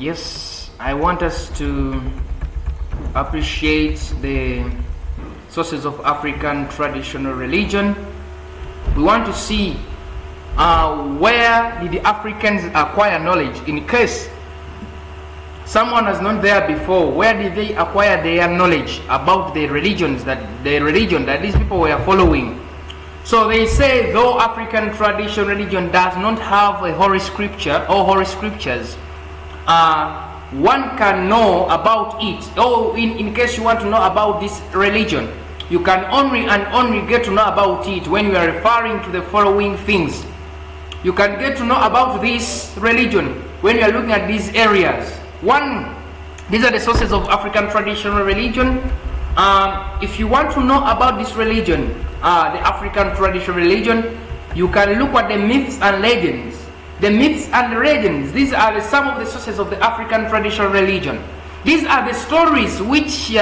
Yes, I want us to appreciate the sources of African traditional religion. We want to see where did the Africans acquire knowledge. In case someone has not there before, where did they acquire their knowledge about the religion that these people were following? So they say, though African traditional religion does not have a holy scripture or holy scriptures, one can know about it. Or in case you want to know about this religion, you can only get to know about it when you are referring to the following things. You can get to know about this religion when you are looking at these areas. One, these are the sources of African traditional religion. If you want to know about this religion, the African traditional religion, you can look at the myths and legends. The myths and legends, these are some of the sources of the African traditional religion. These are the stories which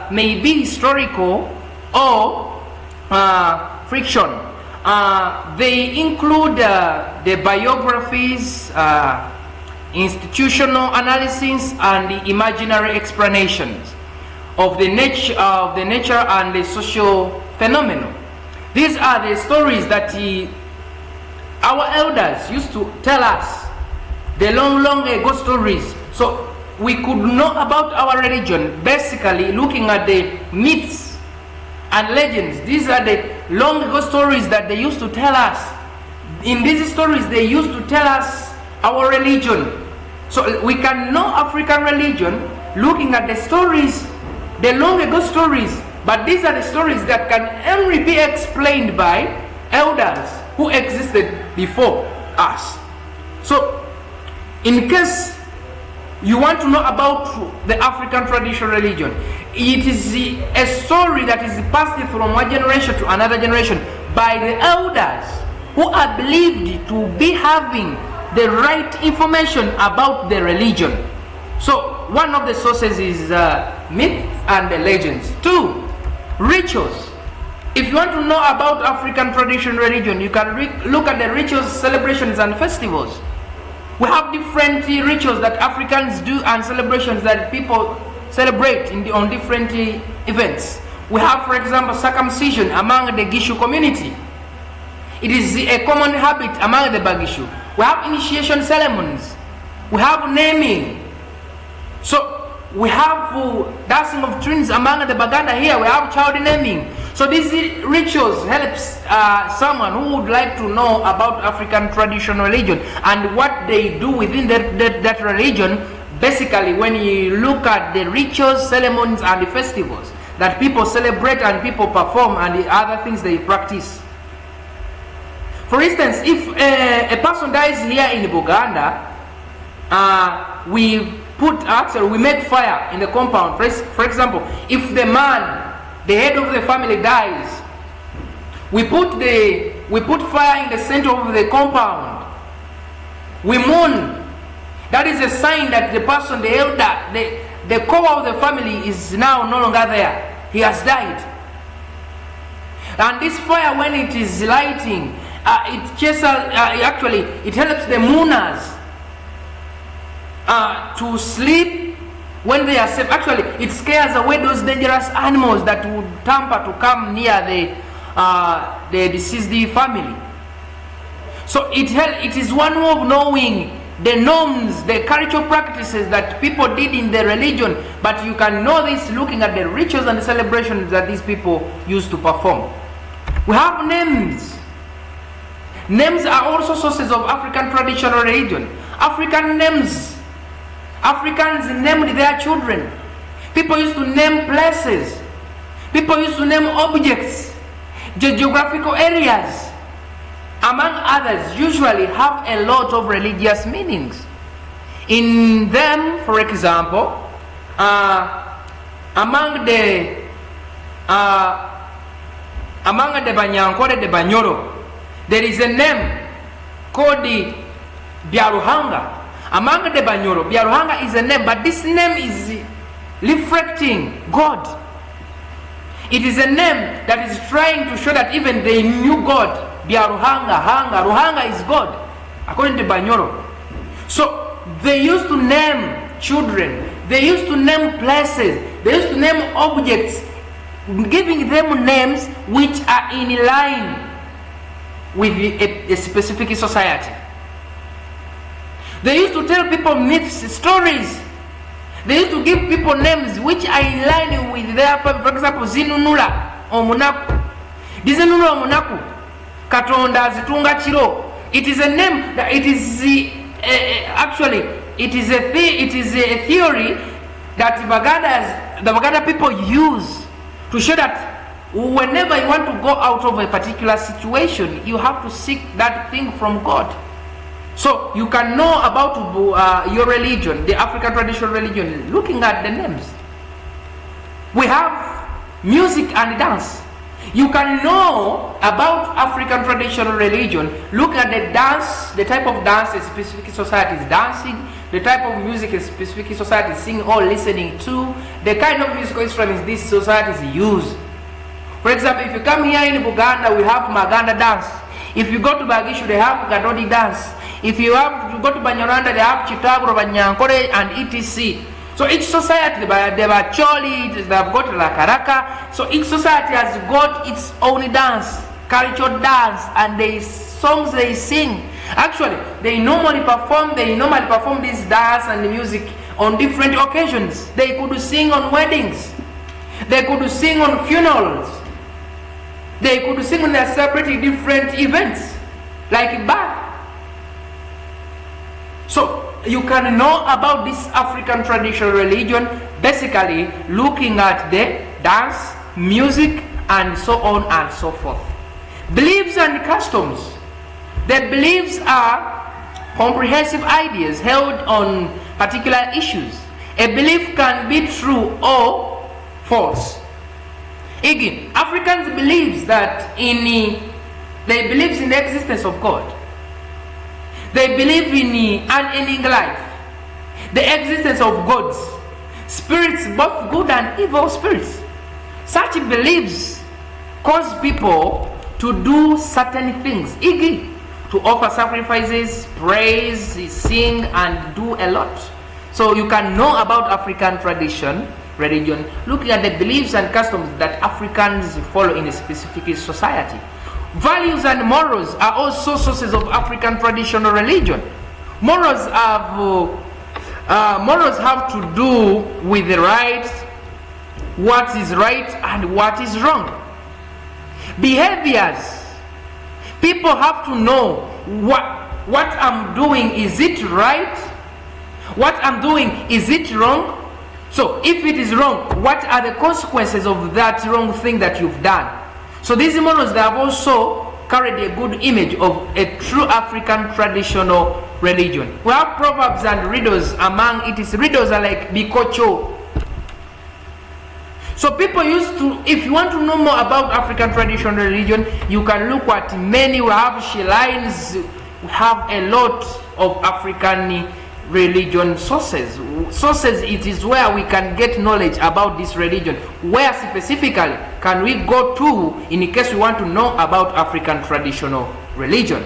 may be historical or fiction. They include the biographies, institutional analysis, and the imaginary explanations of the nature and the social phenomenon. These are the stories that our elders used to tell us, the long ago stories. So we could know about our religion basically looking at the myths and legends. These are the long ago stories that they used to tell us. In these stories they used to tell us our religion. So we can know African religion looking at the stories, the long ago stories. But these are the stories that can only be explained by elders who existed before us. So in case you want to know about the African traditional religion, it is a story that is passed from one generation to another generation by the elders who are believed to be having the right information about the religion. So one of the sources is myths and the legends. Two, rituals. If you want to know about African traditional religion, you can look at the rituals, celebrations, and festivals. We have different rituals that Africans do and celebrations that people celebrate on different events. We have, for example, circumcision among the Gishu community. It is a common habit among the Bagishu. We have initiation ceremonies. We have naming. So we have dancing of twins among the Baganda here. We have child naming. So these rituals helps someone who would like to know about African traditional religion and what they do within that religion. Basically, when you look at the rituals, ceremonies, and the festivals that people celebrate and people perform and the other things they practice. For instance, if a person dies here in Buganda, we make fire in the compound. For example, if the man, the head of the family, dies, we put fire in the center of the compound. We mourn. That is a sign that the person, the elder, the core of the family is now no longer there. He has died. And this fire, when it is lighting, it helps the mourners to sleep when they are safe. Actually, it scares away those dangerous animals that would tamper to come near the deceased family. So it is one way of knowing the norms, the cultural practices that people did in the religion, but you can know this looking at the rituals and the celebrations that these people used to perform. We have names. Names are also sources of African traditional religion. African names. Africans named their children. People used to name places. People used to name objects. Geographical areas, among others, usually have a lot of religious meanings. In them, for example, among the Banyankole, the Banyoro, there is a name called the Byaruhanga. Among the Banyoro, Byaruhanga is a name, but this name is reflecting God. It is a name that is trying to show that even they knew God. Ruhanga is God, according to Banyoro. So they used to name children, they used to name places, they used to name objects, giving them names which are in line with a specific society. They used to tell people myths, stories. They used to give people names which are in line with their, for example, Zinunula Omunaku. Zinunula Omunaku, Katonda Zitunga Chiro. It is a name that it is actually it is a theory that the Baganda people use to show that whenever you want to go out of a particular situation, you have to seek that thing from God. So you can know about your religion, the African traditional religion, looking at the names. We have music and dance. You can know about African traditional religion, look at the dance, the type of dance a specific society is dancing, the type of music a specific society is singing or listening to, the kind of musical instruments these societies use. For example, if you come here in Buganda, we have Maganda dance. If you go to Bagishu, they have Gadodi dance. If you go to Banyarwanda, they have Chitagro, Banyankore, and etc. So each society, they have Choli, they have got Rakaraka. So each society has got its own dance, cultural dance, and the songs they sing. Actually, they normally perform this dance and the music on different occasions. They could sing on weddings. They could sing on funerals. They could sing when they are celebrating different events, like birth. So you can know about this African traditional religion basically looking at the dance, music, and so on and so forth. Beliefs and customs. The beliefs are comprehensive ideas held on particular issues. A belief can be true or false. Again, Africans believe that they believe in the existence of God. They believe in unending life, the existence of gods, spirits, both good and evil spirits. Such beliefs cause people to do certain things, to offer sacrifices, praise, sing, and do a lot. So you can know about African religion, looking at the beliefs and customs that Africans follow in a specific society. Values and morals are also sources of African traditional religion. Morals have to do with the right, what is right and what is wrong. Behaviors. People have to know what I'm doing, is it right? What I'm doing, is it wrong? So if it is wrong, what are the consequences of that wrong thing that you've done? So these morals, they have also carried a good image of a true African traditional religion. We have proverbs and riddles among it. Riddles are like Bikocho. So people used to, if you want to know more about African traditional religion, you can look at many. We have shrines, we have a lot of African religion sources. It is where we can get knowledge about this religion. Where specifically can we go to in case we want to know about African traditional religion?